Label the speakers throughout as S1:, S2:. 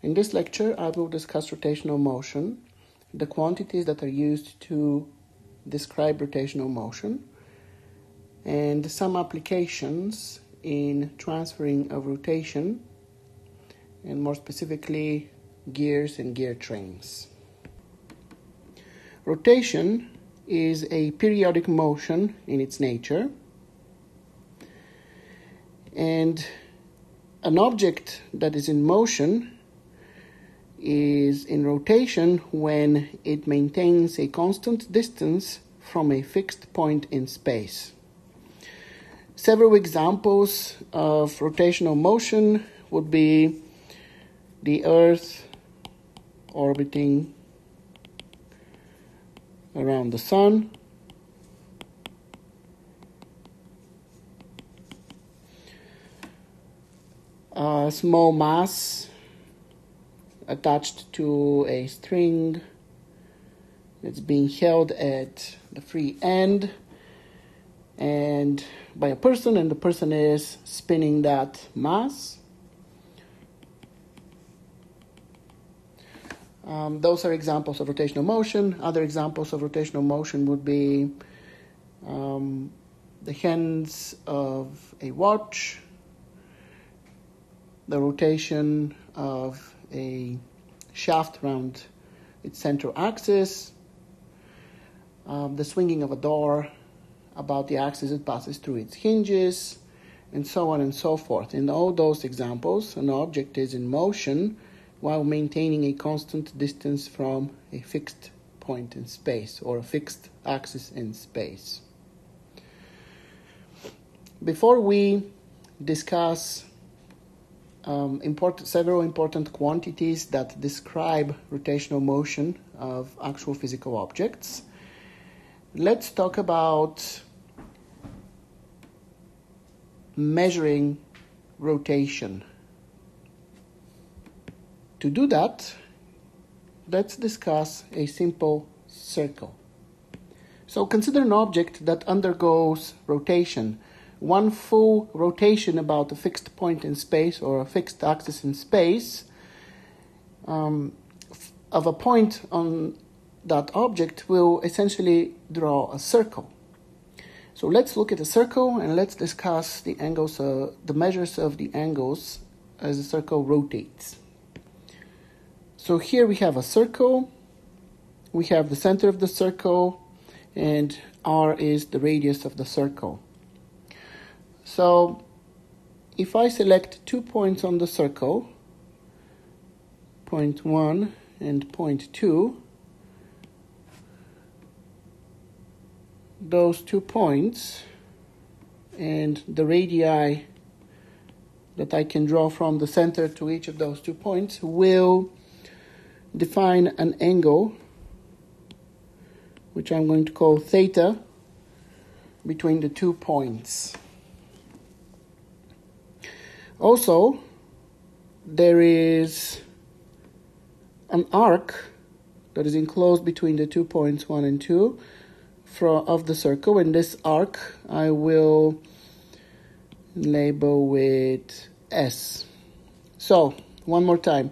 S1: In this lecture, I will discuss rotational motion, the quantities that are used to describe rotational motion, and some applications in transferring of rotation, and more specifically, gears and gear trains. Rotation is a periodic motion in its nature, and an object that is in motion is in rotation when it maintains a constant distance from a fixed point in space. Several examples of rotational motion would be the Earth orbiting around the Sun, a small mass attached to a string that's being held at the free end and by a person, and the person is spinning that mass. Those are examples of rotational motion. Other examples of rotational motion would be the hands of a watch, the rotation of a shaft around its central axis, the swinging of a door about the axis it passes through its hinges, and so on and so forth. In all those examples, an object is in motion while maintaining a constant distance from a fixed point in space or a fixed axis in space. Before we discuss several important quantities that describe rotational motion of actual physical objects, let's talk about measuring rotation. To do that, let's discuss a simple circle. So consider an object that undergoes rotation. One full rotation about a fixed point in space or a fixed axis in space of a point on that object will essentially draw a circle. So let's look at a circle and let's discuss the angles, the measures of the angles as the circle rotates. So here we have a circle, we have the center of the circle, and R is the radius of the circle. So if I select 2 points on the circle, point 1 and point 2, those 2 points and the radii that I can draw from the center to each of those 2 points will define an angle, which I'm going to call theta, between the 2 points. Also, there is an arc that is enclosed between the 2 points 1 and 2 of the circle, and this arc I will label with S. So, one more time.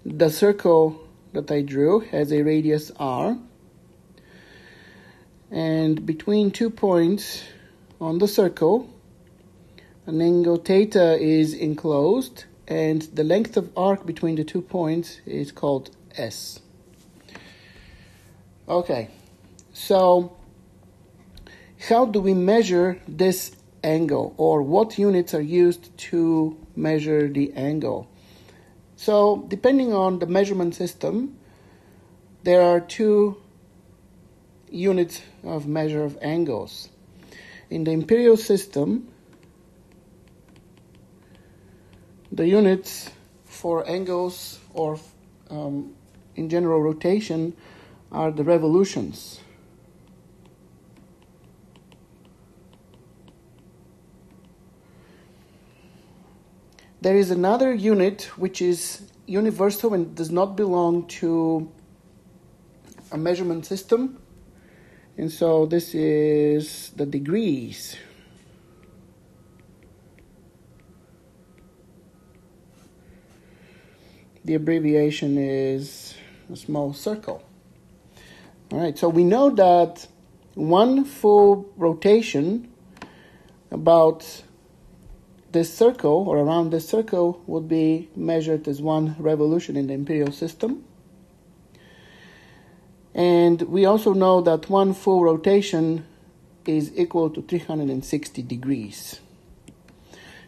S1: The circle that I drew has a radius R, and between 2 points on the circle, an angle theta is enclosed, and the length of arc between the 2 points is called S. Okay, so how do we measure this angle, or what units are used to measure the angle? So, depending on the measurement system, there are 2 units of measure of angles. In the imperial system, the units for angles or in general rotation are the revolutions. There is another unit which is universal and does not belong to a measurement system, and so this is the degrees. the abbreviation is a small circle. All right, so we know that one full rotation about this circle or around this circle would be measured as one revolution in the imperial system. And we also know that one full rotation is equal to 360 degrees.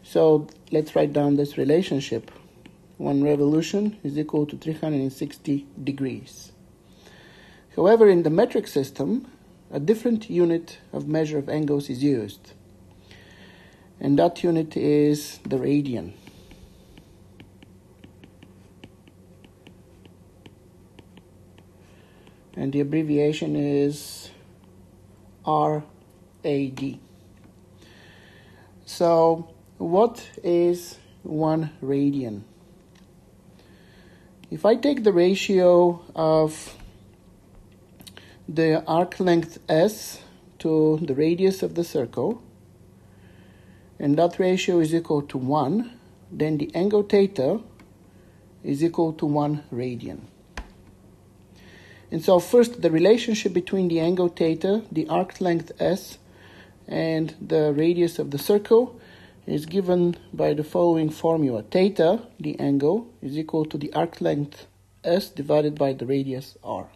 S1: So let's write down this relationship. One revolution is equal to 360 degrees. However, in the metric system, a different unit of measure of angles is used. And that unit is the radian. And the abbreviation is RAD. So, what is 1 radian? If I take the ratio of the arc length S to the radius of the circle, and that ratio is equal to 1, then the angle theta is equal to 1 radian. And so first, the relationship between the angle theta, the arc length S, and the radius of the circle is given by the following formula. Theta, the angle, is equal to the arc length S divided by the radius R.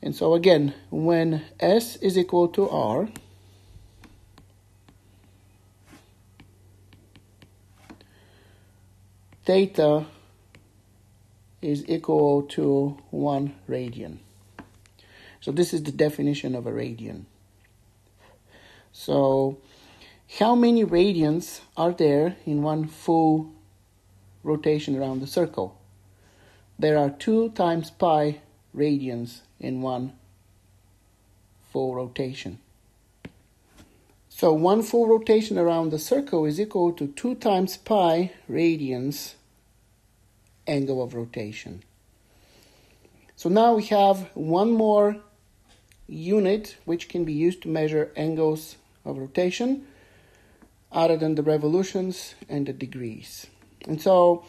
S1: And so again, when S is equal to R, theta is equal to 1 radian. So this is the definition of a radian. So how many radians are there in one full rotation around the circle? There are 2 times pi radians in one full rotation. So one full rotation around the circle is equal to 2 times pi radians angle of rotation. So now we have one more unit which can be used to measure angles of rotation other than the revolutions and the degrees. And so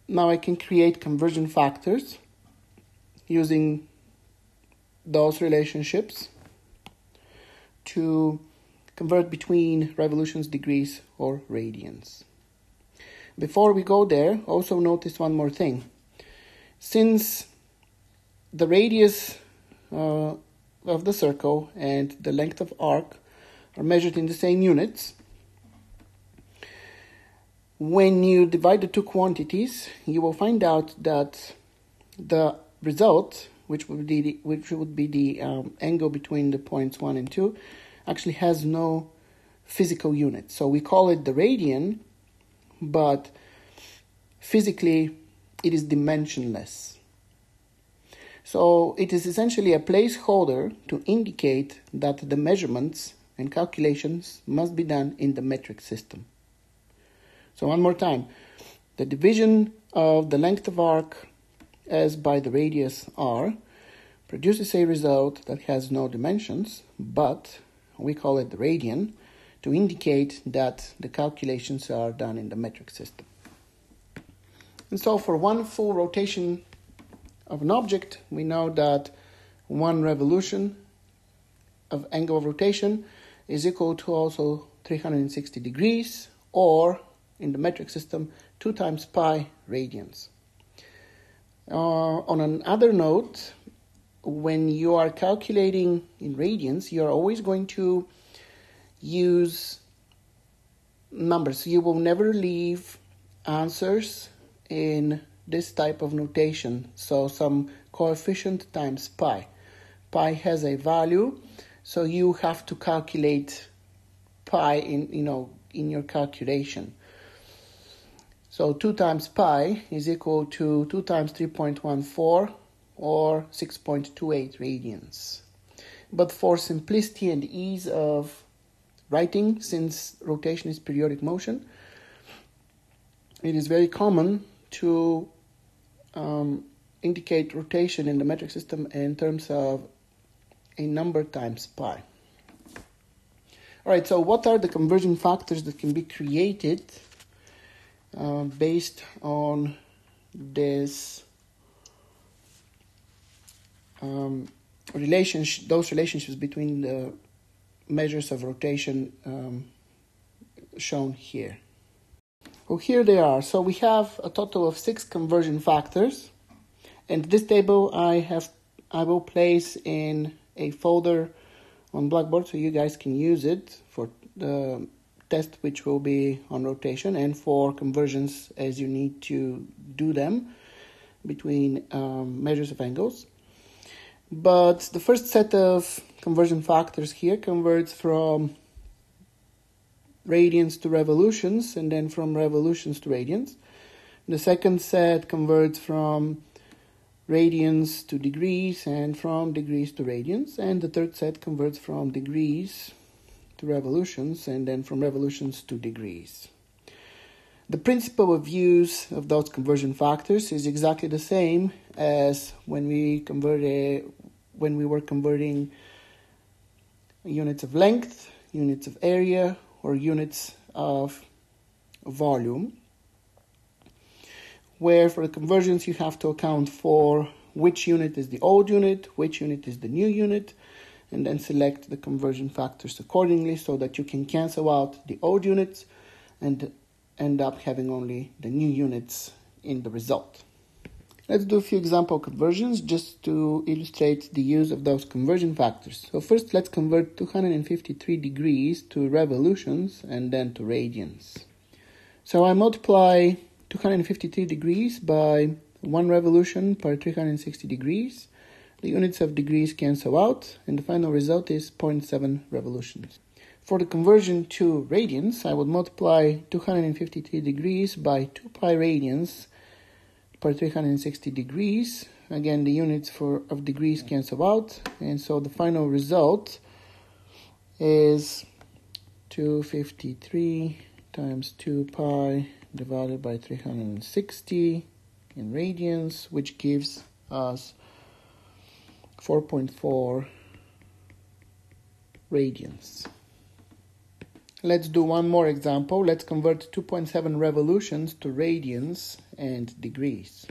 S1: now I can create conversion factors using those relationships to convert between revolutions, degrees, or radians. Before we go there, also notice one more thing. Since the radius of the circle and the length of arc are measured in the same units, when you divide the two quantities, you will find out that the result, which would be the angle between the points 1 and 2, actually has no physical unit. So we call it the radian, but physically it is dimensionless. So it is essentially a placeholder to indicate that the measurements and calculations must be done in the metric system. So one more time, the division of the length of arc S by the radius R produces a result that has no dimensions, but we call it the radian to indicate that the calculations are done in the metric system. And so for one full rotation of an object, we know that one revolution of angle of rotation is equal to also 360 degrees, or in the metric system, 2 times pi radians. On another note, when you are calculating in radians, you are always going to use numbers. You will never leave answers in this type of notation. So some coefficient times pi. Pi has a value, so you have to calculate pi in your calculation. So 2 times pi is equal to 2 times 3.14 or 6.28 radians. But for simplicity and ease of writing, since rotation is periodic motion, it is very common to indicate rotation in the metric system in terms of a number times pi. All right, so what are the conversion factors that can be created based on this those relationships between the measures of rotation shown here. Well, here they are. So we have a total of 6 conversion factors, and this table I will place in a folder on Blackboard so you guys can use it for the test, which will be on rotation, and for conversions as you need to do them between measures of angles. But the first set of conversion factors here converts from radians to revolutions, and then from revolutions to radians. The second set converts from radians to degrees, and from degrees to radians. And the third set converts from degrees to revolutions, and then from revolutions to degrees. The principle of use of those conversion factors is exactly the same as when we were converting units of length, units of area, or units of volume, where for the conversions you have to account for which unit is the old unit, which unit is the new unit, and then select the conversion factors accordingly so that you can cancel out the old units and end up having only the new units in the result. Let's do a few example conversions just to illustrate the use of those conversion factors. So first, let's convert 253 degrees to revolutions and then to radians. So I multiply 253 degrees by 1 revolution per 360 degrees. The units of degrees cancel out, and the final result is 0.7 revolutions. For the conversion to radians, I would multiply 253 degrees by 2 pi radians per 360 degrees. Again, the units of degrees cancel out, and so the final result is 253 times 2 pi divided by 360 in radians, which gives us 4.4 radians. Let's do one more example. Let's convert 2.7 revolutions to radians and degrees.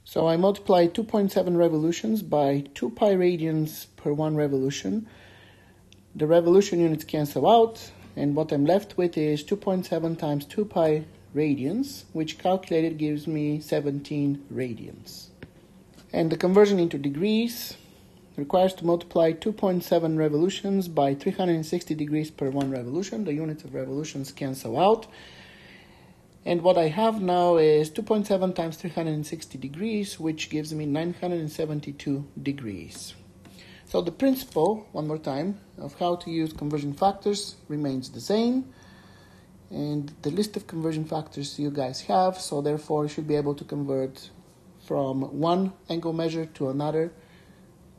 S1: So I multiply 2.7 revolutions by 2 pi radians per 1 revolution. The revolution units cancel out, and what I'm left with is 2.7 times 2 pi radians, which calculated gives me 17 radians. And the conversion into degrees requires to multiply 2.7 revolutions by 360 degrees per 1 revolution. The units of revolutions cancel out. And what I have now is 2.7 times 360 degrees, which gives me 972 degrees. So the principle, one more time, of how to use conversion factors remains the same. And the list of conversion factors you guys have, so therefore you should be able to convert from one angle measure to another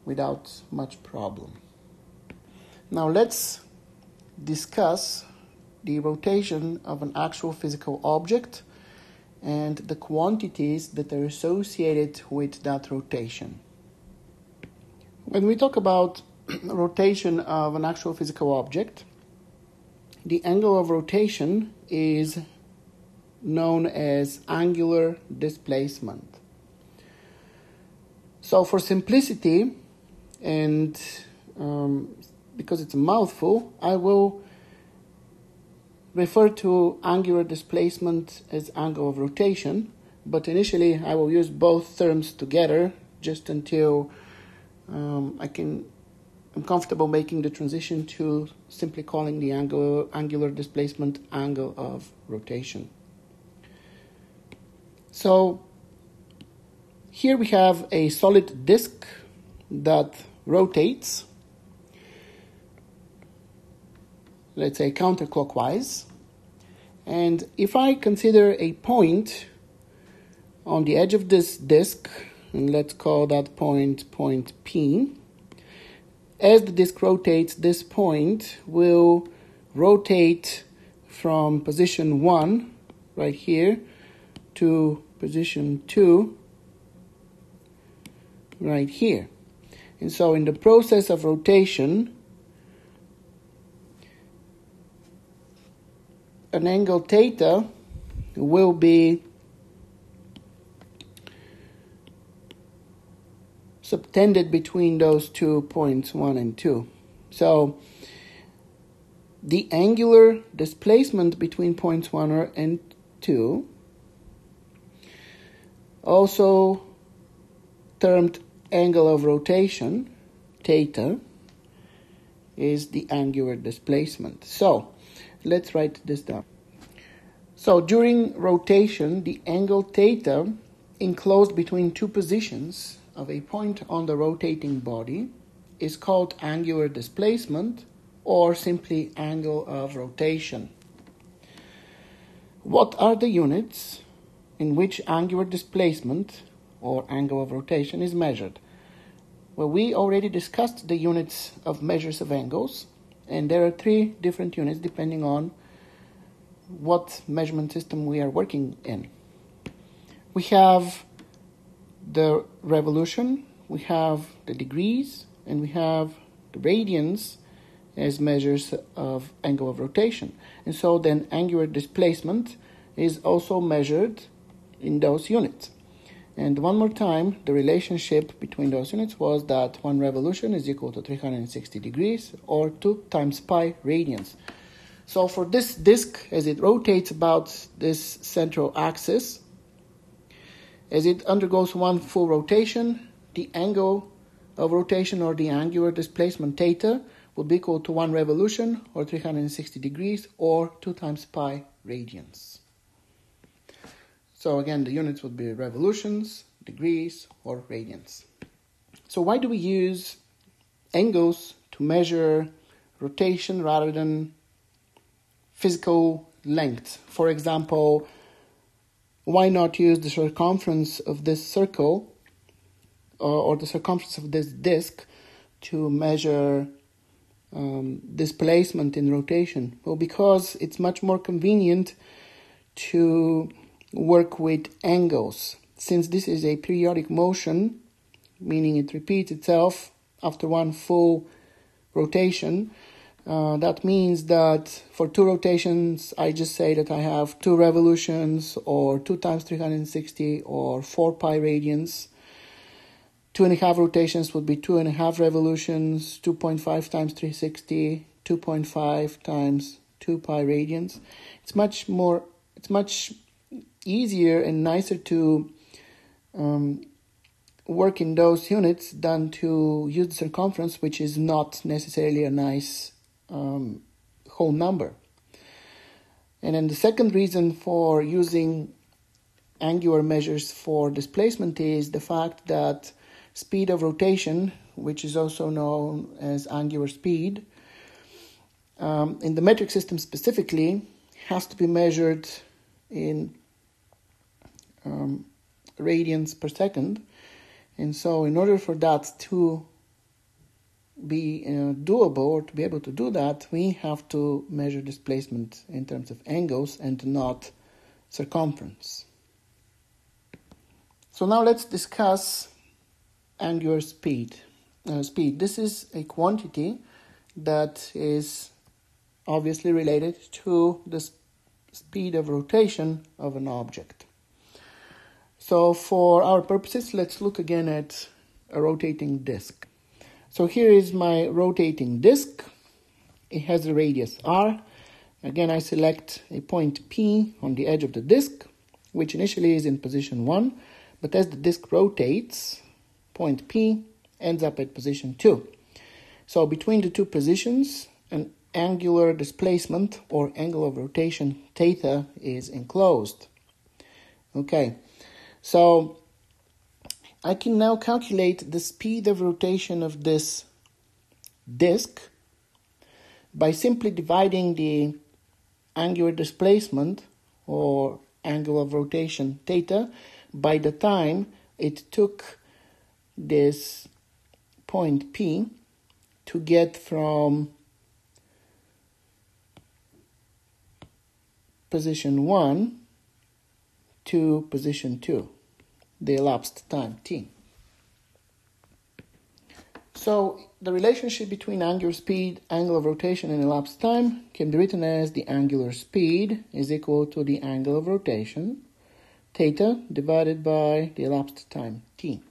S1: without much problem. Now let's discuss the rotation of an actual physical object and the quantities that are associated with that rotation. When we talk about rotation of an actual physical object, the angle of rotation is known as angular displacement. So for simplicity, and because it's a mouthful, I will refer to angular displacement as angle of rotation, but initially I will use both terms together just until I'm comfortable making the transition to simply calling the angular displacement angle of rotation. So here we have a solid disk that rotates, let's say counterclockwise, and if I consider a point on the edge of this disk, and let's call that point P, as the disk rotates, this point will rotate from position 1 right here to position 2 right here. And so in the process of rotation, an angle theta will be subtended between those 2 points, 1 and 2. So the angular displacement between points 1 and 2, also termed angle of rotation, theta, is the angular displacement. So let's write this down. So during rotation, the angle theta enclosed between 2 positions of a point on the rotating body is called angular displacement, or simply angle of rotation. What are the units in which angular displacement or angle of rotation is measured? Well, we already discussed the units of measures of angles, and there are 3 different units depending on what measurement system we are working in. We have the revolution, we have the degrees, and we have the radians as measures of angle of rotation. And so then angular displacement is also measured in those units. And one more time, the relationship between those units was that 1 revolution is equal to 360 degrees, or 2 times pi radians. So for this disk, as it rotates about this central axis, as it undergoes 1 full rotation, the angle of rotation, or the angular displacement theta, would be equal to 1 revolution, or 360 degrees, or 2 times pi radians. So again, the units would be revolutions, degrees, or radians. So why do we use angles to measure rotation rather than physical length? For example, why not use the circumference of this circle or the circumference of this disk to measure displacement in rotation? Well, because it's much more convenient to work with angles. Since this is a periodic motion, meaning it repeats itself after 1 full rotation, that means that for 2 rotations, I just say that I have 2 revolutions, or 2 times 360, or 4 pi radians. 2.5 rotations would be 2.5 revolutions, 2.5 times 360, 2.5 times 2 pi radians. It's much easier and nicer to work in those units than to use the circumference, which is not necessarily a nice whole number. And then the second reason for using angular measures for displacement is the fact that speed of rotation, which is also known as angular speed, in the metric system specifically, has to be measured in radians per second. And so in order for that to be doable, or to be able to do that, we have to measure displacement in terms of angles and not circumference. So now let's discuss angular speed. This is a quantity that is obviously related to the speed of rotation of an object. So for our purposes, let's look again at a rotating disk. So here is my rotating disk. It has a radius r. Again, I select a point P on the edge of the disk, which initially is in position 1, but as the disk rotates, point P ends up at position 2. So between the 2 positions, an angular displacement, or angle of rotation, theta, is enclosed. Okay, so I can now calculate the speed of rotation of this disk by simply dividing the angular displacement, or angle of rotation, theta, by the time it took this point P to get from position 1 to position 2, the elapsed time t. So the relationship between angular speed, angle of rotation, and elapsed time can be written as the angular speed is equal to the angle of rotation, theta, divided by the elapsed time, t.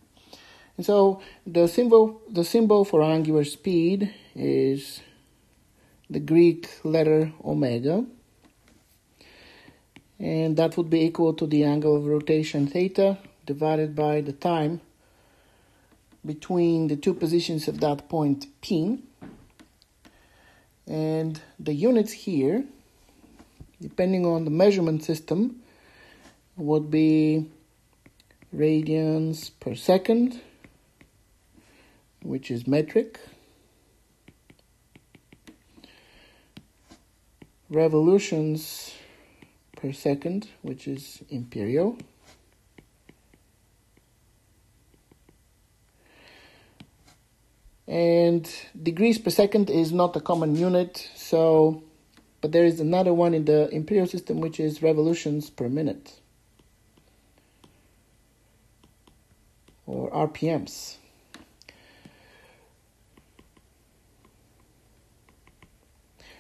S1: And so the symbol for angular speed is the Greek letter omega, and that would be equal to the angle of rotation theta divided by the time between the two positions of that point P. And the units here, depending on the measurement system, would be radians per second, which is metric, revolutions per second, which is imperial, and degrees per second is not a common unit, but there is another one in the imperial system, which is revolutions per minute, or RPMs.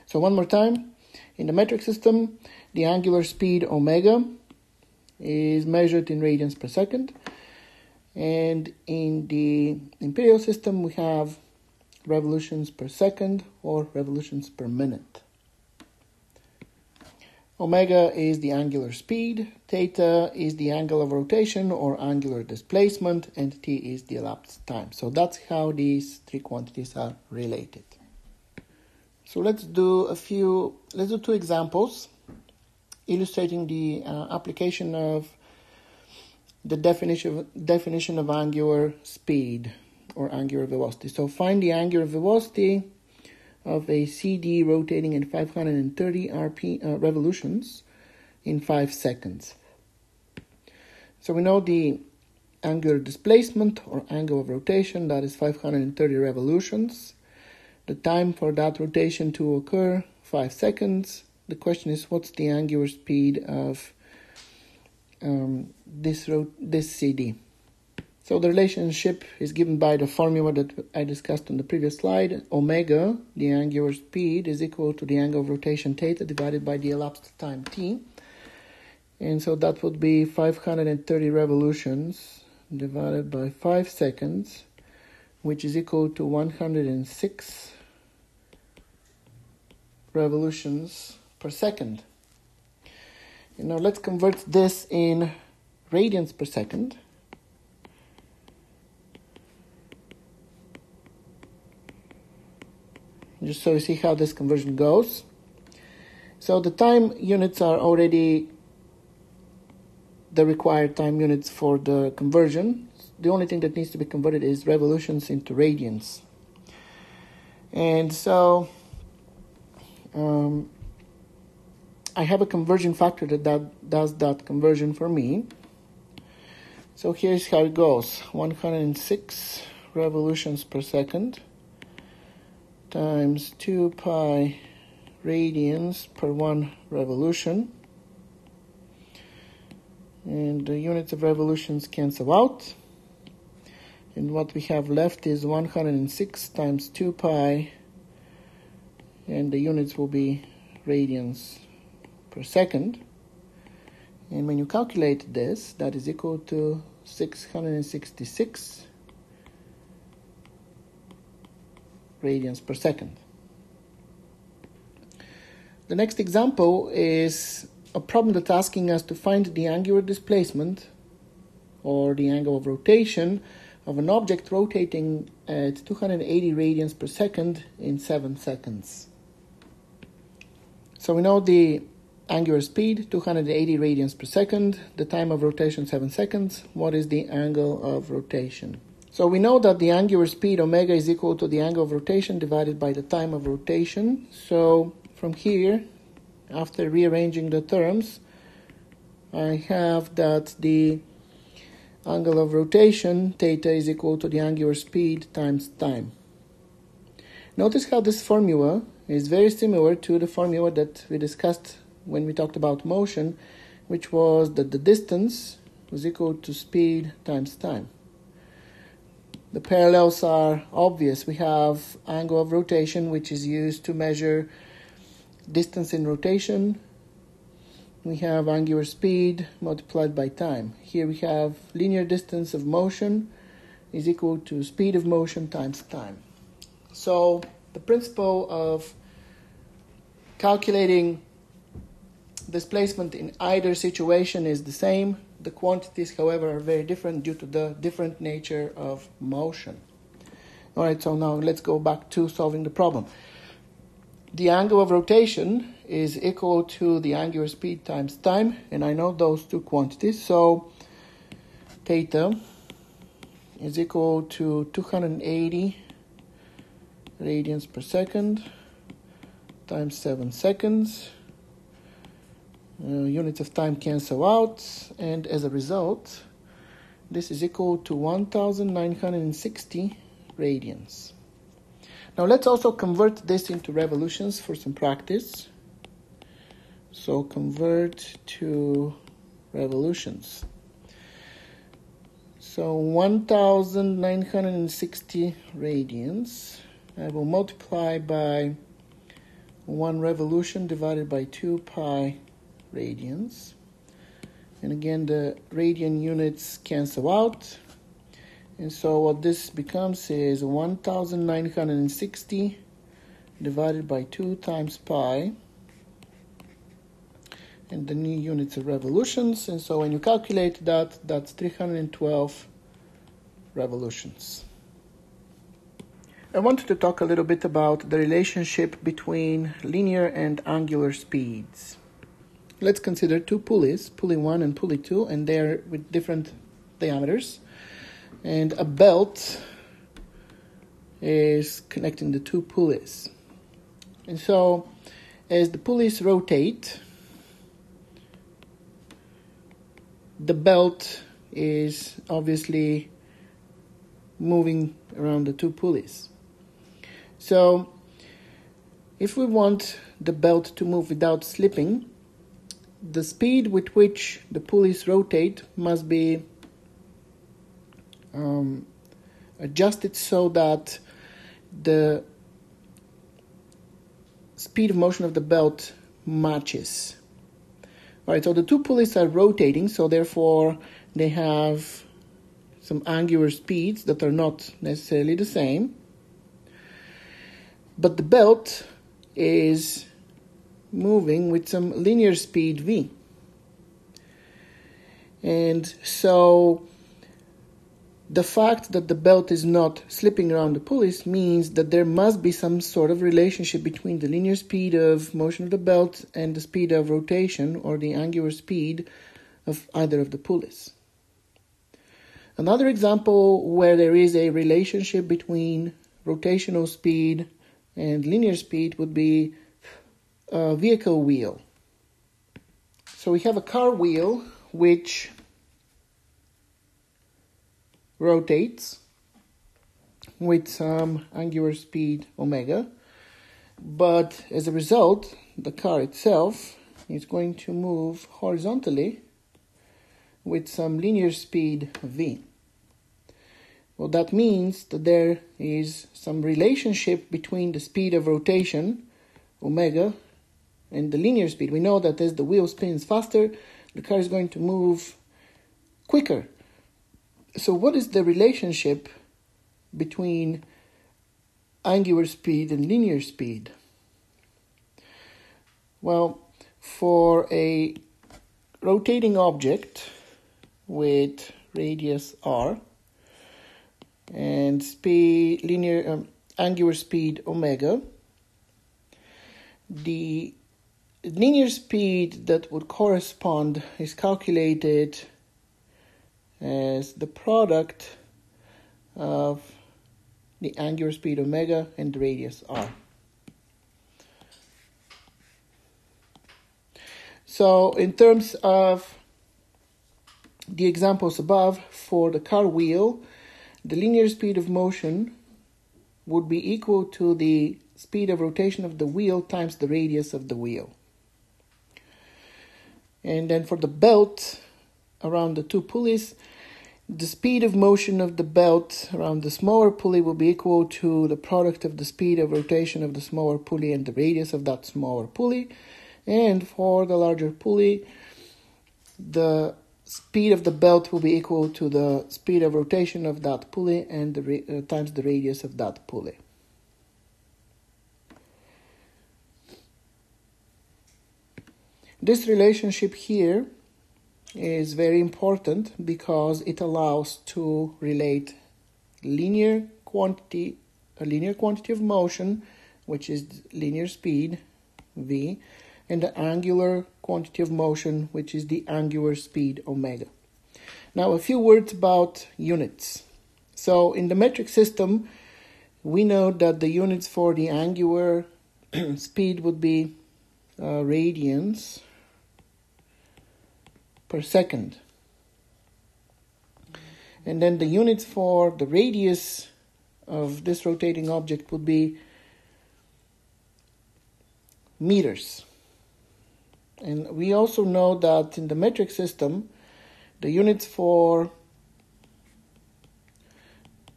S1: So one more time, in the metric system, the angular speed omega is measured in radians per second. And in the imperial system, we have revolutions per second or revolutions per minute. Omega is the angular speed, theta is the angle of rotation or angular displacement, and t is the elapsed time. So that's how these three quantities are related. So let's do two examples illustrating the application of the definition of angular speed or angular velocity. So find the angular velocity of a CD rotating in 530 revolutions in 5 seconds. So we know the angular displacement or angle of rotation, that is 530 revolutions. The time for that rotation to occur, 5 seconds. The question is, what's the angular speed of this CD? So the relationship is given by the formula that I discussed on the previous slide. Omega, the angular speed, is equal to the angle of rotation theta divided by the elapsed time t. And so that would be 530 revolutions divided by 5 seconds, which is equal to 106 revolutions per second. And now let's convert this in radians per second. Just so you see how this conversion goes. So the time units are already the required time units for the conversion. The only thing that needs to be converted is revolutions into radians. And so I have a conversion factor that does that conversion for me. So here's how it goes. 106 revolutions per second times 2 pi radians per 1 revolution. And the units of revolutions cancel out. And what we have left is 106 times 2 pi, and the units will be radians per second. And when you calculate this, that is equal to 666 radians per second. The next example is a problem that's asking us to find the angular displacement or the angle of rotation of an object rotating at 280 radians per second in 7 seconds. So we know the angular speed, 280 radians per second, the time of rotation 7 seconds. What is the angle of rotation? So we know that the angular speed omega is equal to the angle of rotation divided by the time of rotation. So from here, after rearranging the terms, I have that the angle of rotation, theta, is equal to the angular speed times time. Notice how this formula is very similar to the formula that we discussed when we talked about motion, which was that the distance was equal to speed times time. the parallels are obvious. We have angle of rotation, which is used to measure distance in rotation. We have angular speed multiplied by time. Here we have linear distance of motion is equal to speed of motion times time. So the principle of calculating displacement in either situation is the same. The quantities, however, are very different due to the different nature of motion. All right, so now let's go back to solving the problem. The angle of rotation is equal to the angular speed times time, and I know those two quantities. So theta is equal to 280 radians per second times 7 seconds. Units of time cancel out, and as a result, this is equal to 1,960 radians. Now let's also convert this into revolutions for some practice. So convert to revolutions. So 1,960 radians, I will multiply by 1 revolution divided by 2 pi radians, and again the radian units cancel out, and so what this becomes is 1,960 divided by 2 times pi, and the new units are revolutions, and so when you calculate that, that's 312 revolutions. I wanted to talk a little bit about the relationship between linear and angular speeds. Let's consider two pulleys, pulley 1 and pulley 2, and they're with different diameters. And a belt is connecting the two pulleys. And so, as the pulleys rotate, the belt is obviously moving around the two pulleys. So, if we want the belt to move without slipping, the speed with which the pulleys rotate must be adjusted so that the speed of motion of the belt matches. All right, so the two pulleys are rotating, so therefore they have some angular speeds that are not necessarily the same. But the belt is moving with some linear speed v. And so the fact that the belt is not slipping around the pulleys means that there must be some sort of relationship between the linear speed of motion of the belt and the speed of rotation, or the angular speed of either of the pulleys. Another example where there is a relationship between rotational speed and linear speed would be a vehicle wheel. So we have a car wheel which rotates with some angular speed omega, but as a result, the car itself is going to move horizontally with some linear speed v. Well, that means that there is some relationship between the speed of rotation, omega, and the linear speed. We know that as the wheel spins faster, the car is going to move quicker. So what is the relationship between angular speed and linear speed? Well, for a rotating object with radius r and angular speed omega, the linear speed that would correspond is calculated as the product of the angular speed omega and the radius r. So in terms of the examples above, for the car wheel, the linear speed of motion would be equal to the speed of rotation of the wheel times the radius of the wheel. And then for the belt around the two pulleys, the speed of motion of the belt around the smaller pulley will be equal to the product of the speed of rotation of the smaller pulley and the radius of that smaller pulley. And for the larger pulley, the speed of the belt will be equal to the speed of rotation of that pulley and times the radius of that pulley. This relationship here is very important because it allows to relate a linear quantity of motion, which is linear speed, v, and the angular quantity of motion, which is the angular speed, omega. Now, a few words about units. So, in the metric system, we know that the units for the angular speed would be radians per second. And then the units for the radius of this rotating object would be meters. And we also know that in the metric system, the units for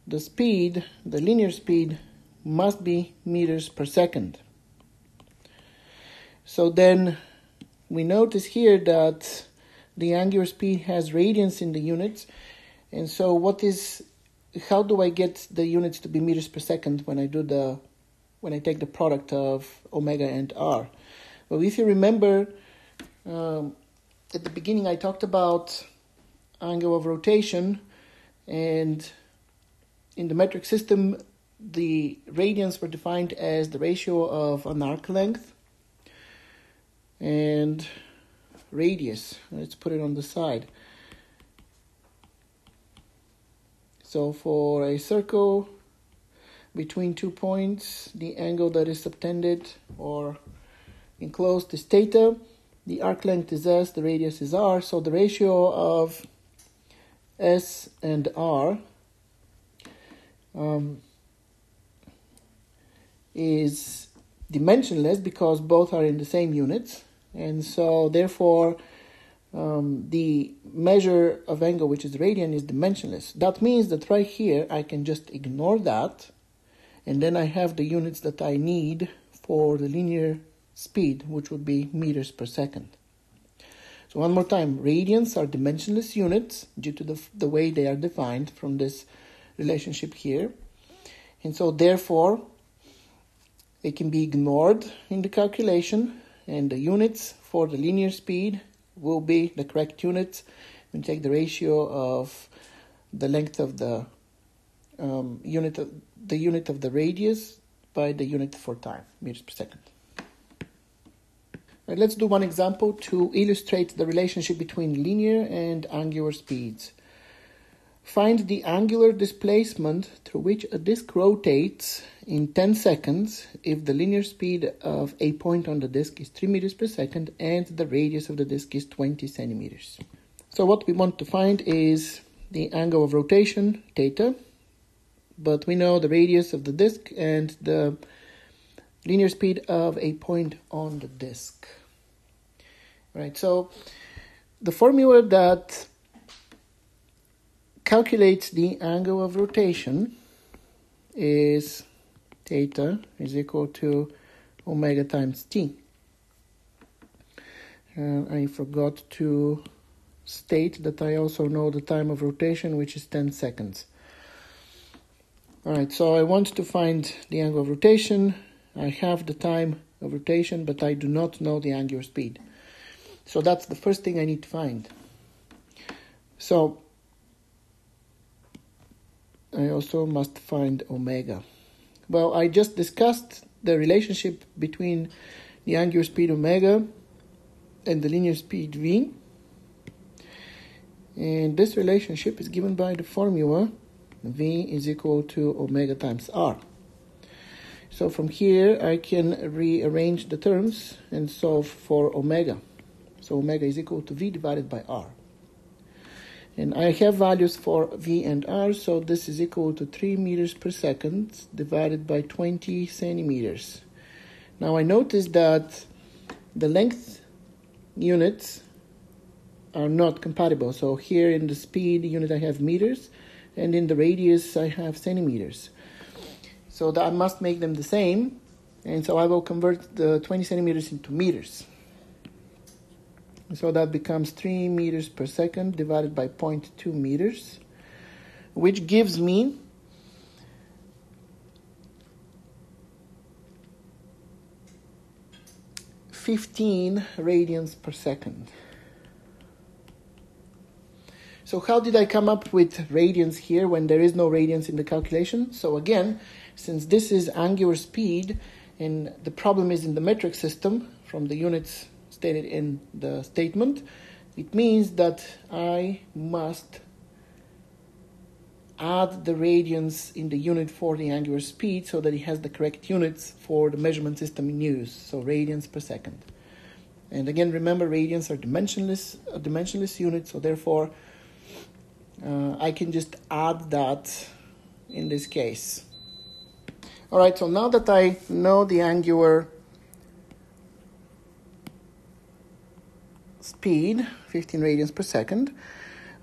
S1: the speed, the linear speed, must be meters per second. So then we notice here that the angular speed has radians in the units. And so how do I get the units to be meters per second when I take the product of omega and r? Well, if you remember, at the beginning I talked about angle of rotation, and in the metric system the radians were defined as the ratio of an arc length and radius. Let's put it on the side. So for a circle between 2 points, the angle that is subtended or enclosed is theta, the arc length is s, the radius is r, so the ratio of s and r is dimensionless because both are in the same units, and so therefore the measure of angle, which is radian, is dimensionless. That means that right here I can just ignore that, and then I have the units that I need for the linear speed, which would be meters per second. So one more time, radians are dimensionless units due to the way they are defined from this relationship here. And so therefore, they can be ignored in the calculation, and the units for the linear speed will be the correct units. We take the ratio of the length of the unit of the radius by the unit for time, meters per second. Right, let's do one example to illustrate the relationship between linear and angular speeds. Find the angular displacement through which a disk rotates in 10 seconds if the linear speed of a point on the disk is 3 meters per second and the radius of the disk is 20 centimeters. So what we want to find is the angle of rotation, theta, but we know the radius of the disk and the linear speed of a point on the disk. Right, so the formula that calculates the angle of rotation is theta is equal to omega times t. I forgot to state that I also know the time of rotation, which is 10 seconds. Alright, so I want to find the angle of rotation. I have the time of rotation, but I do not know the angular speed. So that's the first thing I need to find. So I also must find omega. Well, I just discussed the relationship between the angular speed omega and the linear speed v. And this relationship is given by the formula v is equal to omega times r. So from here I can rearrange the terms and solve for omega. So omega is equal to v divided by r. And I have values for v and r, so this is equal to 3 meters per second divided by 20 centimeters. Now I notice that the length units are not compatible. So here in the speed unit I have meters, and in the radius I have centimeters. So that I must make them the same, and so I will convert the 20 centimeters into meters. So that becomes 3 meters per second divided by 0.2 meters, which gives me 15 radians per second. So how did I come up with radians here when there is no radians in the calculation? So again, since this is angular speed and the problem is in the metric system from the units stated in the statement, it means that I must add the radians in the unit for the angular speed so that it has the correct units for the measurement system in use, so radians per second. And again, remember, radians are dimensionless units, so therefore I can just add that in this case. All right, so now that I know the angular speed, 15 radians per second,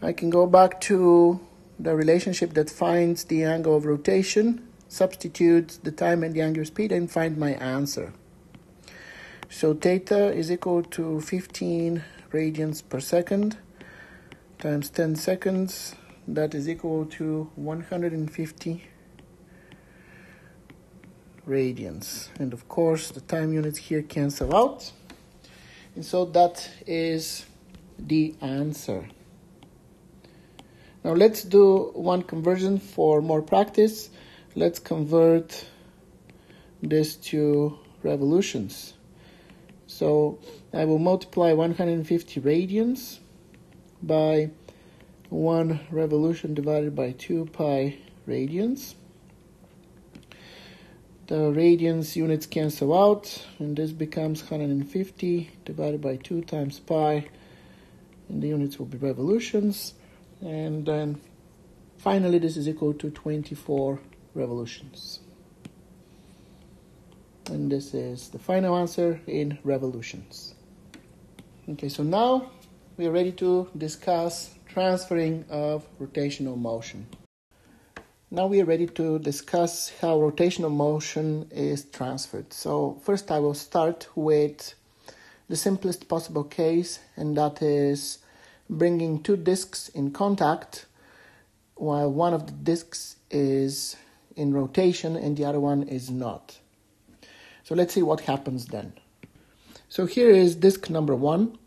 S1: I can go back to the relationship that finds the angle of rotation, substitute the time and the angular speed, and find my answer. So theta is equal to 15 radians per second times 10 seconds. That is equal to 150 radians. And of course, the time units here cancel out. And so that is the answer. Now let's do one conversion for more practice. Let's convert this to revolutions. So I will multiply 150 radians by 1 revolution divided by 2 pi radians. The radians units cancel out, and this becomes 150 divided by 2 times pi, and the units will be revolutions. And then finally this is equal to 24 revolutions. And this is the final answer in revolutions. Okay, so now we are ready to discuss transferring of rotational motion. Now we are ready to discuss how rotational motion is transferred. So first I will start with the simplest possible case, and that is bringing two disks in contact while one of the disks is in rotation and the other one is not. So let's see what happens then. So here is disk number 1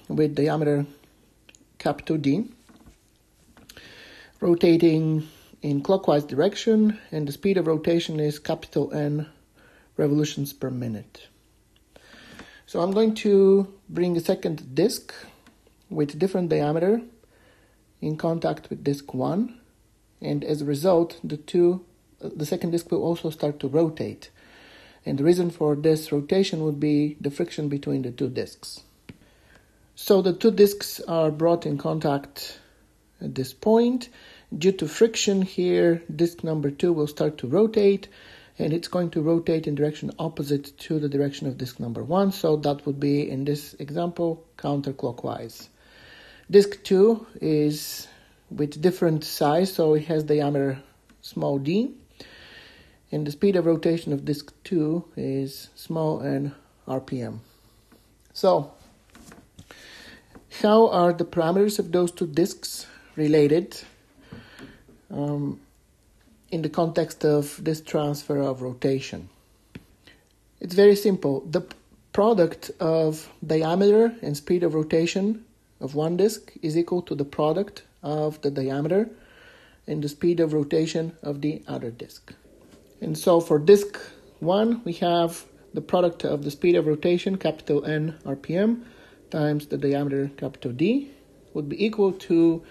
S1: with diameter capital D, rotating in clockwise direction, and the speed of rotation is capital N revolutions per minute. So I'm going to bring a second disk with different diameter in contact with disk 1, and as a result the second disk will also start to rotate, and the reason for this rotation would be the friction between the two disks. So the two disks are brought in contact at this point. Due to friction here, disk number 2 will start to rotate, and it's going to rotate in direction opposite to the direction of disk number 1, so that would be, in this example, counterclockwise. Disk 2 is with different size, so it has diameter small d, and the speed of rotation of disk 2 is small n RPM. So, how are the parameters of those two disks related in the context of this transfer of rotation? It's very simple. The product of diameter and speed of rotation of one disk is equal to the product of the diameter and the speed of rotation of the other disk. And so for disk 1, we have the product of the speed of rotation, capital N RPM, times the diameter, capital D, would be equal to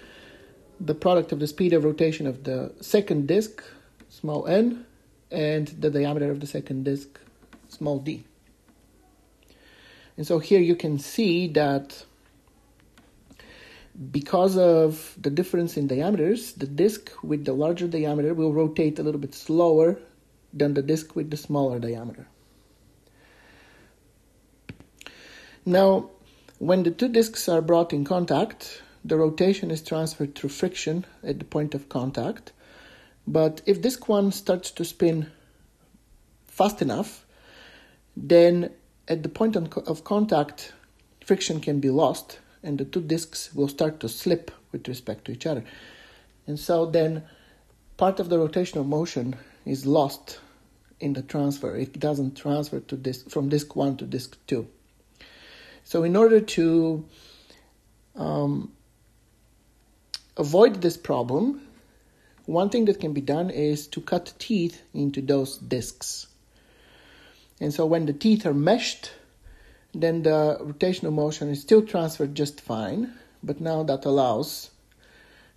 S1: the product of the speed of rotation of the second disk, small n, and the diameter of the second disk, small d. And so here you can see that because of the difference in diameters, the disk with the larger diameter will rotate a little bit slower than the disk with the smaller diameter. Now, When the two discs are brought in contact, the rotation is transferred through friction at the point of contact. But if disc 1 starts to spin fast enough, then at the point of contact, friction can be lost, and the two discs will start to slip with respect to each other. And so then part of the rotational motion is lost in the transfer. It doesn't transfer from disc 1 to disc 2. So in order to avoid this problem, one thing that can be done is to cut teeth into those discs. And so when the teeth are meshed, then the rotational motion is still transferred just fine, but now that allows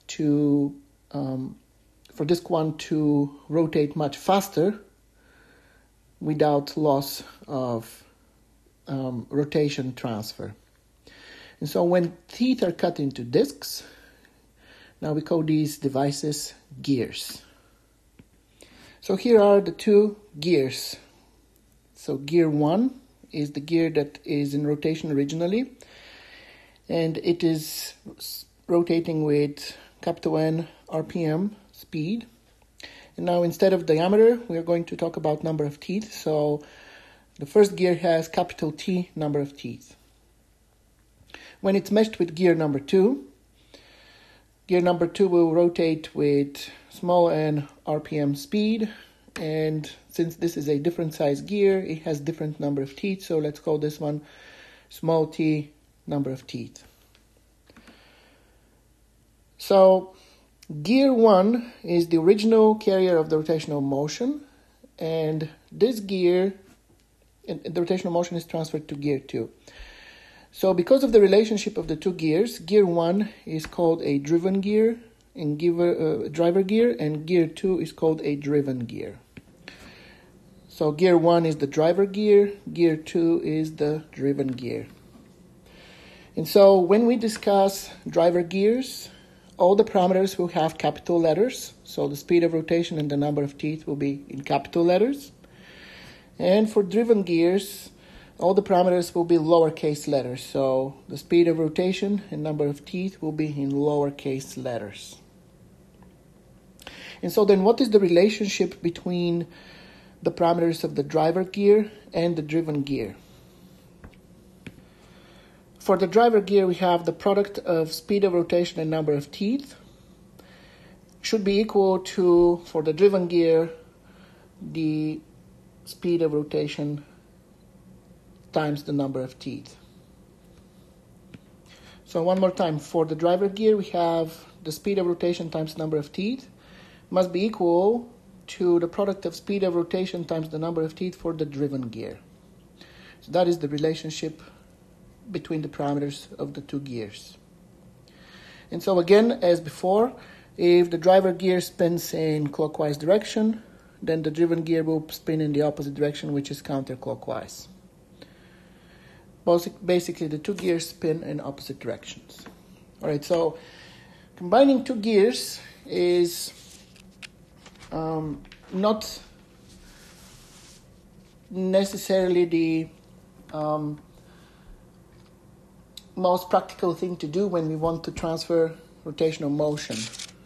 S1: for disc 1 to rotate much faster without loss of rotation transfer. And so when teeth are cut into discs, now we call these devices gears. So here are the two gears. So gear 1 is the gear that is in rotation originally, and it is rotating with capital N RPM speed. And now instead of diameter, we are going to talk about number of teeth. So the first gear has capital T number of teeth. When it's meshed with gear number 2, gear number 2 will rotate with small n RPM speed, and since this is a different size gear, it has different number of teeth, so let's call this one small t number of teeth. So gear 1 is the original carrier of the rotational motion, and this gear, the rotational motion is transferred to gear 2. So because of the relationship of the two gears, gear 1 is called a driven gear, and driver gear, and gear 2 is called a driven gear. So gear 1 is the driver gear, gear 2 is the driven gear. And so when we discuss driver gears, all the parameters will have capital letters. So the speed of rotation and the number of teeth will be in capital letters. And for driven gears, all the parameters will be lowercase letters. So the speed of rotation and number of teeth will be in lowercase letters. And so then what is the relationship between the parameters of the driver gear and the driven gear? For the driver gear, we have the product of speed of rotation and number of teeth should be equal to, for the driven gear, the speed of rotation times the number of teeth. So one more time, for the driver gear, we have the speed of rotation times the number of teeth must be equal to the product of speed of rotation times the number of teeth for the driven gear. So that is the relationship between the parameters of the two gears. And so again, as before, if the driver gear spins in clockwise direction, then the driven gear will spin in the opposite direction, which is counterclockwise. Basically, the two gears spin in opposite directions. All right, so combining two gears is not necessarily the most practical thing to do when we want to transfer rotational motion.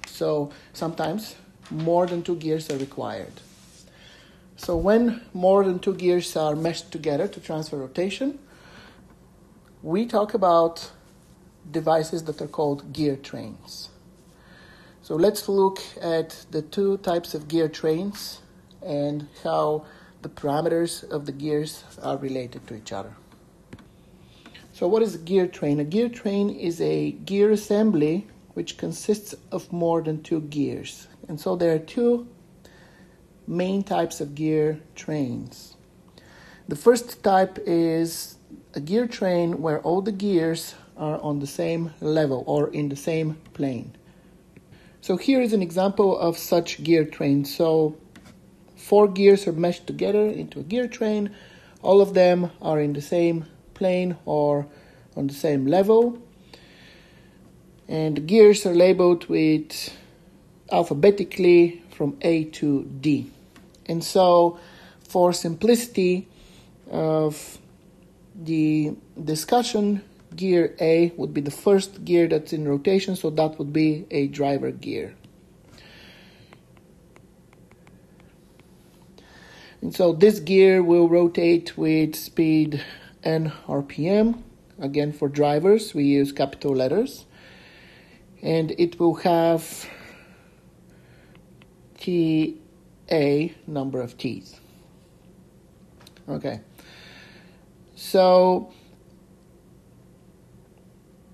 S1: So sometimes more than two gears are required. So when more than two gears are meshed together to transfer rotation, we talk about devices that are called gear trains. So let's look at the two types of gear trains and how the parameters of the gears are related to each other. So what is a gear train? A gear train is a gear assembly which consists of more than two gears. And so there are two main types of gear trains. The first type is a gear train where all the gears are on the same level or in the same plane. So here is an example of such gear train. So 4 gears are meshed together into a gear train. All of them are in the same plane or on the same level. And the gears are labeled with alphabetically from A to D. And so for simplicity of the discussion, gear A would be the first gear that's in rotation, so that would be a driver gear. And so this gear will rotate with speed n RPM. Again, for drivers, we use capital letters. And it will have TA number of T's. Okay. So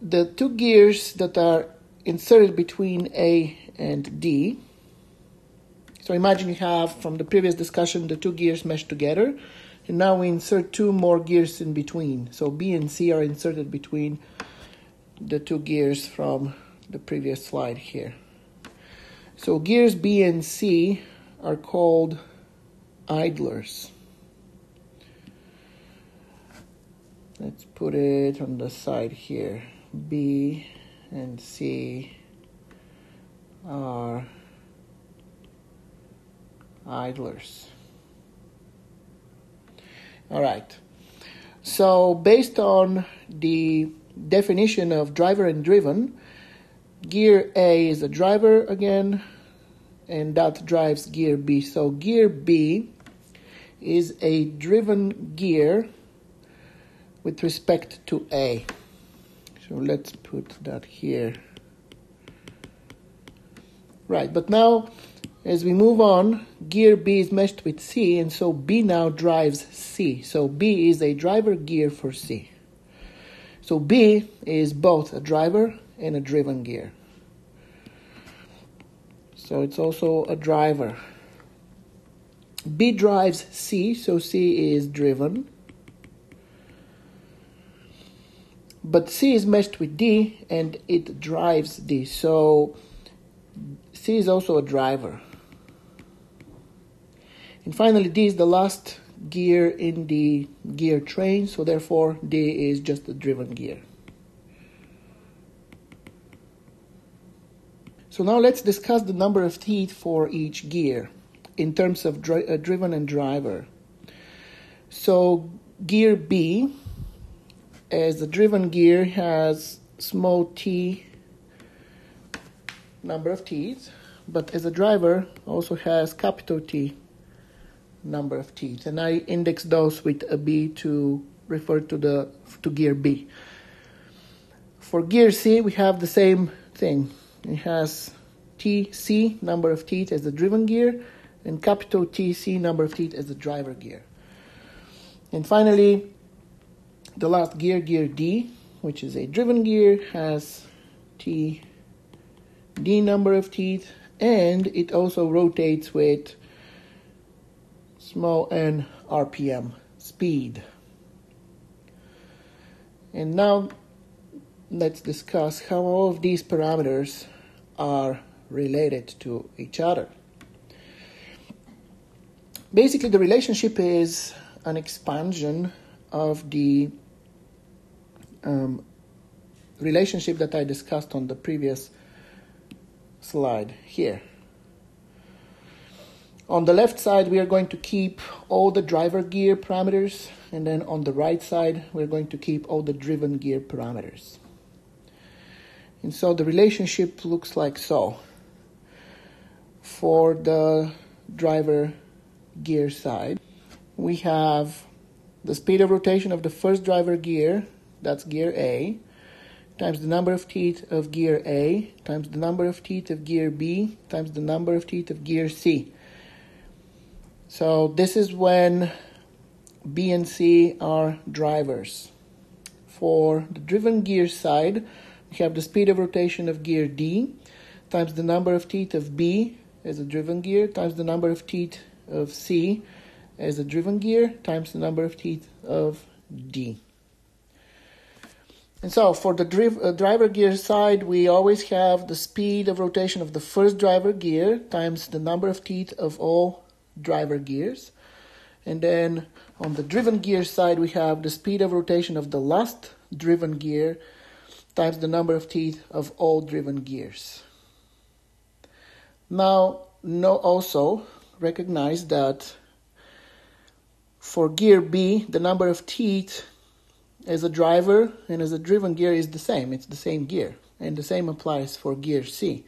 S1: the two gears that are inserted between A and D. So imagine you have, from the previous discussion, the two gears meshed together. And now we insert two more gears in between. So B and C are inserted between the two gears from the previous slide here. So gears B and C are called idlers. Let's put it on the side here. B and C are idlers. All right. So based on the definition of driver and driven, gear A is a driver again, and that drives gear B. So gear B is a driven gear with respect to A. So let's put that here. Right, but now as we move on, gear B is meshed with C, and so B now drives C. So B is a driver gear for C. So B is both a driver and a driven gear. So it's also a driver. B drives C, so C is driven. But C is meshed with D, and it drives D. So C is also a driver. And finally, D is the last gear in the gear train, so therefore D is just a driven gear. So now let's discuss the number of teeth for each gear in terms of driven and driver. So gear B, as a driven gear, has small t number of teeth, but as a driver also has capital T number of teeth, and I index those with a B to refer to gear B. For gear C, we have the same thing. It has TC number of teeth as the driven gear, and capital TC number of teeth as the driver gear. And finally, the last gear, gear D, which is a driven gear, has TD number of teeth, and it also rotates with small n RPM speed. And now let's discuss how all of these parameters are related to each other. Basically, the relationship is an expansion of the relationship that I discussed on the previous slide here. On the left side, we are going to keep all the driver gear parameters, and then on the right side, we're going to keep all the driven gear parameters. And so the relationship looks like so. For the driver gear side, we have the speed of rotation of the first driver gear, that's gear A, times the number of teeth of gear A, times the number of teeth of gear B, times the number of teeth of gear C. So this is when B and C are drivers. For the driven gear side, we have the speed of rotation of gear D times the number of teeth of B as a driven gear times the number of teeth of C as a driven gear times the number of teeth of D. And so for the driver gear side, we always have the speed of rotation of the first driver gear times the number of teeth of all driver gears. And then on the driven gear side, we have the speed of rotation of the last driven gear times the number of teeth of all driven gears. Now, also recognize that for gear B, the number of teeth as a driver and as a driven gear is the same. It's the same gear. And the same applies for gear C.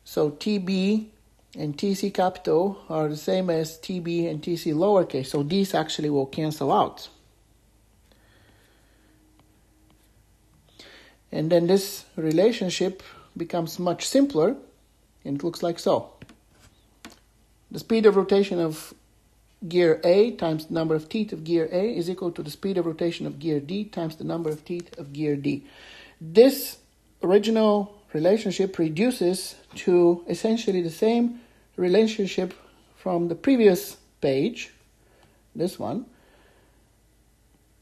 S1: So TB and TC capital are the same as TB and TC lowercase. So these actually will cancel out. And then this relationship becomes much simpler, and it looks like so. The speed of rotation of gear A times the number of teeth of gear A is equal to the speed of rotation of gear D times the number of teeth of gear D. This original relationship reduces to essentially the same relationship from the previous page, this one,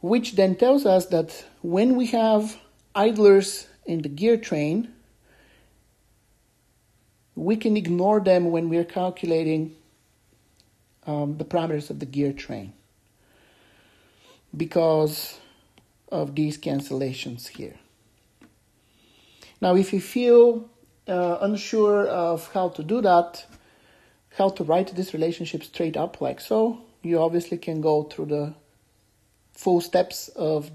S1: which then tells us that when we have idlers in the gear train, we can ignore them when we're calculating the parameters of the gear train because of these cancellations here. Now, if you feel unsure of how to do that, how to write this relationship straight up like so, you obviously can go through the full steps of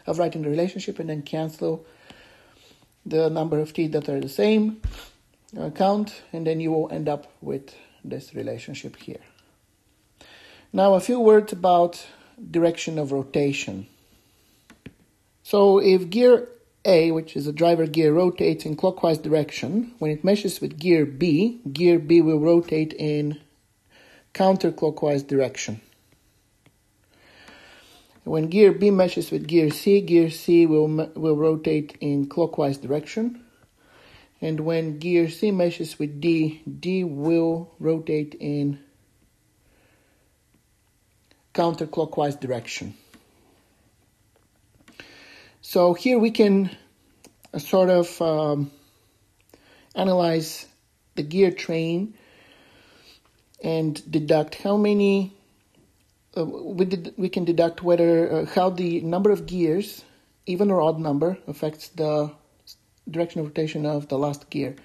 S1: writing the relationship and then cancel the number of teeth that are the same count, and then you will end up with this relationship here. Now a few words about direction of rotation. So if gear A, which is a driver gear, rotates in clockwise direction, when it meshes with gear B will rotate in counterclockwise direction. When gear B meshes with gear C will rotate in clockwise direction. And when gear C meshes with D will rotate in counterclockwise direction. So here we can sort of analyze the gear train and deduct how many. We can deduct whether how the number of gears, even or odd number, affects the direction of rotation of the last gear.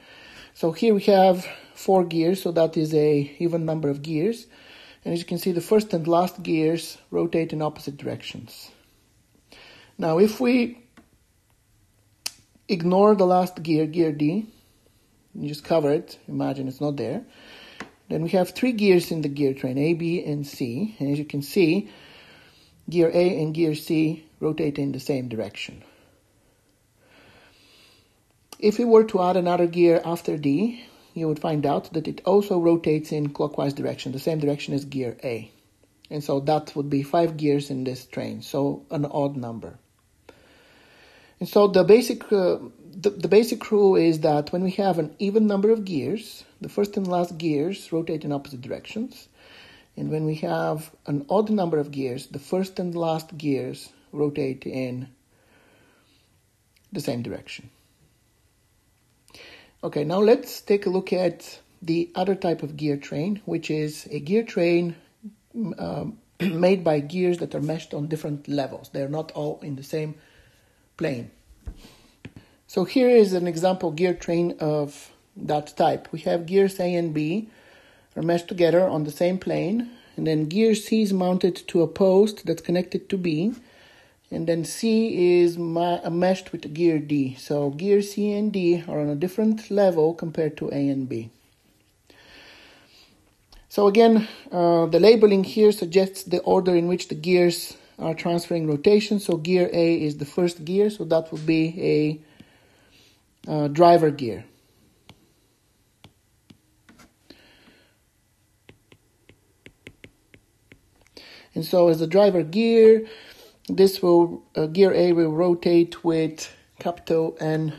S1: So here we have 4 gears, so that is a even number of gears. And as you can see, the first and last gears rotate in opposite directions. Now, if we ignore the last gear, gear D, you just cover it, imagine it's not there, then we have 3 gears in the gear train, A, B, and C. And as you can see, gear A and gear C rotate in the same direction. If we were to add another gear after D, you would find out that it also rotates in clockwise direction, the same direction as gear A. And so that would be 5 gears in this train, so an odd number. And so the basic rule is that when we have an even number of gears, the first and last gears rotate in opposite directions. And when we have an odd number of gears, the first and last gears rotate in the same direction. Okay, now let's take a look at the other type of gear train, which is a gear train made by gears that are meshed on different levels. They're not all in the same plane. So here is an example gear train of that type. We have gears A and B are meshed together on the same plane, and then gear C is mounted to a post that's connected to B, and then C is meshed with gear D. So gear C and D are on a different level compared to A and B. So again, the labeling here suggests the order in which the gears are transferring rotation. So gear A is the first gear, so that would be a driver gear. And so as a driver gear, this will gear A will rotate with capital N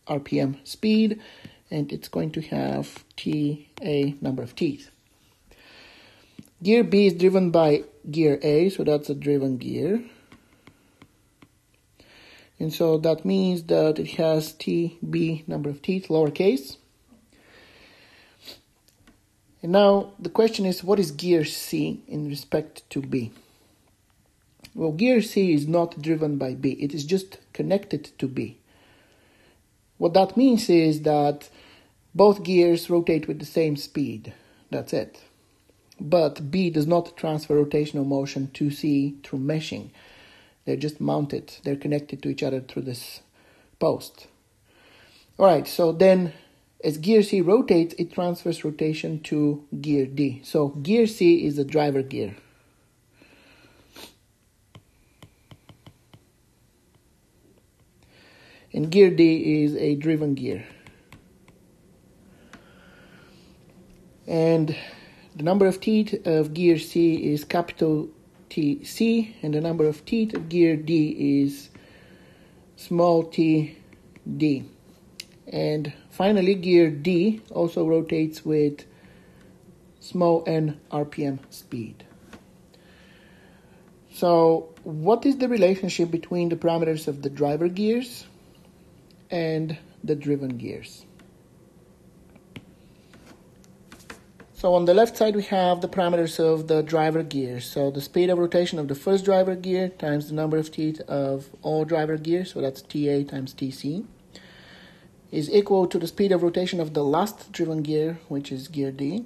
S1: RPM speed, and it's going to have TA number of teeth. Gear B is driven by gear A, so that's a driven gear. And so that means that it has TB number of teeth, lowercase. And now the question is, what is gear C in respect to B? Well, gear C is not driven by B. It is just connected to B. What that means is that both gears rotate with the same speed. That's it. But B does not transfer rotational motion to C through meshing. They're just mounted. They're connected to each other through this post. All right, so then as gear C rotates, it transfers rotation to gear D. So gear C is the driver gear. And gear D is a driven gear. And the number of teeth of gear C is capital TC, and the number of teeth of gear D is small t D. And finally, gear D also rotates with small n RPM speed. So what is the relationship between the parameters of the driver gears and the driven gears? So on the left side we have the parameters of the driver gears. So the speed of rotation of the first driver gear times the number of teeth of all driver gears, so that's TA times TC, is equal to the speed of rotation of the last driven gear, which is gear D,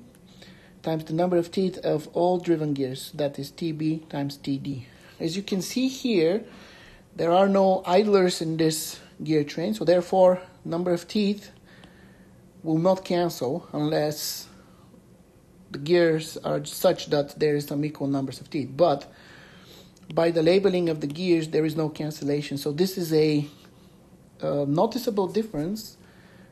S1: times the number of teeth of all driven gears, that is TB times TD. As you can see here, there are no idlers in this gear train, so therefore number of teeth will not cancel unless the gears are such that there is some equal numbers of teeth. But by the labeling of the gears, there is no cancellation. So this is a noticeable difference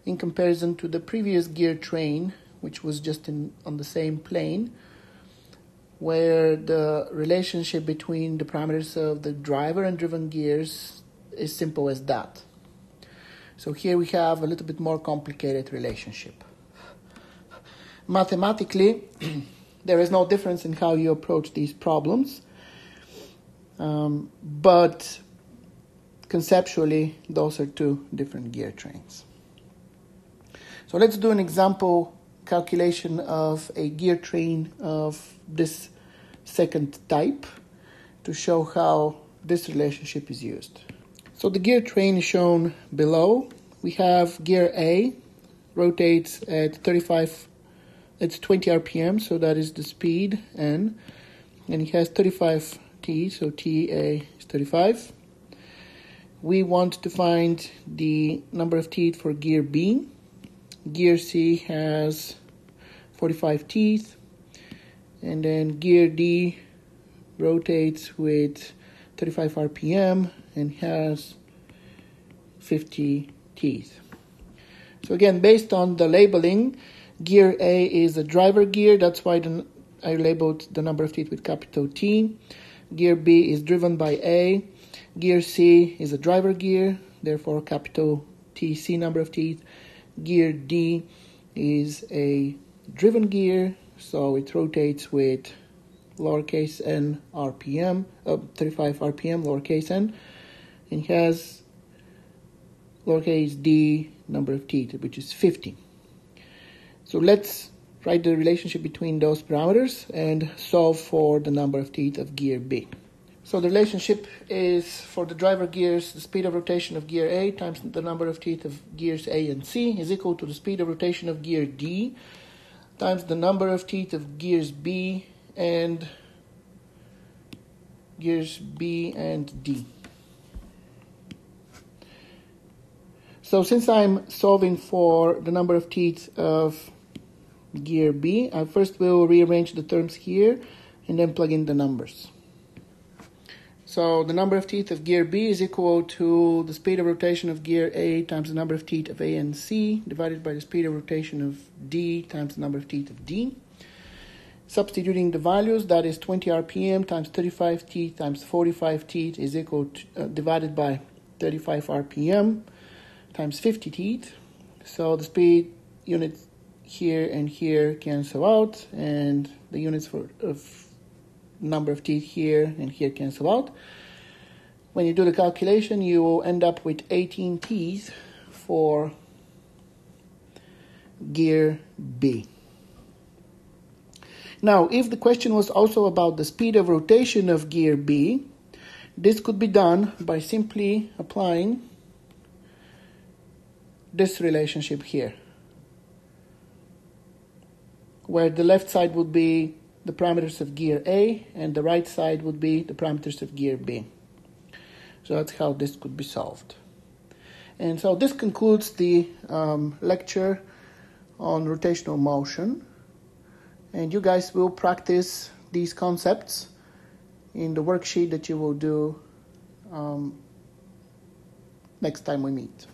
S1: in comparison to the previous gear train, which was just on the same plane, where the relationship between the parameters of the driver and driven gears is simple as that. So here we have a little bit more complicated relationship. Mathematically, there is no difference in how you approach these problems, but conceptually, those are two different gear trains. So let's do an example calculation of a gear train of this second type to show how this relationship is used. So the gear train is shown below. We have gear A rotates at 20 RPM, so that is the speed N, and it has 35 T, so TA is 35. We want to find the number of teeth for gear B. Gear C has 45 teeth, and then gear D rotates with 35 RPM and has 50 teeth. So again, based on the labeling, gear A is a driver gear, that's why I labeled the number of teeth with capital T. Gear B is driven by A. Gear C is a driver gear, therefore capital TC number of teeth. Gear D is a driven gear, so it rotates with lowercase n RPM, 35 RPM, lowercase n, and has lowercase d number of teeth, which is 50. So let's write the relationship between those parameters and solve for the number of teeth of gear B. So the relationship is for the driver gears, the speed of rotation of gear A times the number of teeth of gears A and C is equal to the speed of rotation of gear D times the number of teeth of gears B and D. So since I'm solving for the number of teeth of gear B, I first will rearrange the terms here and then plug in the numbers. So the number of teeth of gear B is equal to the speed of rotation of gear A times the number of teeth of A and C divided by the speed of rotation of D times the number of teeth of D. Substituting the values, that is 20 RPM times 35 teeth times 45 teeth is equal to, divided by 35 RPM times 50 teeth. So the speed units here and here cancel out, and the units of number of teeth here and here cancel out. When you do the calculation, you will end up with 18 teeth for gear B. Now, if the question was also about the speed of rotation of gear B, this could be done by simply applying this relationship here, where the left side would be the parameters of gear A and the right side would be the parameters of gear B. So that's how this could be solved. And so this concludes the lecture on rotational motion. And you guys will practice these concepts in the worksheet that you will do next time we meet.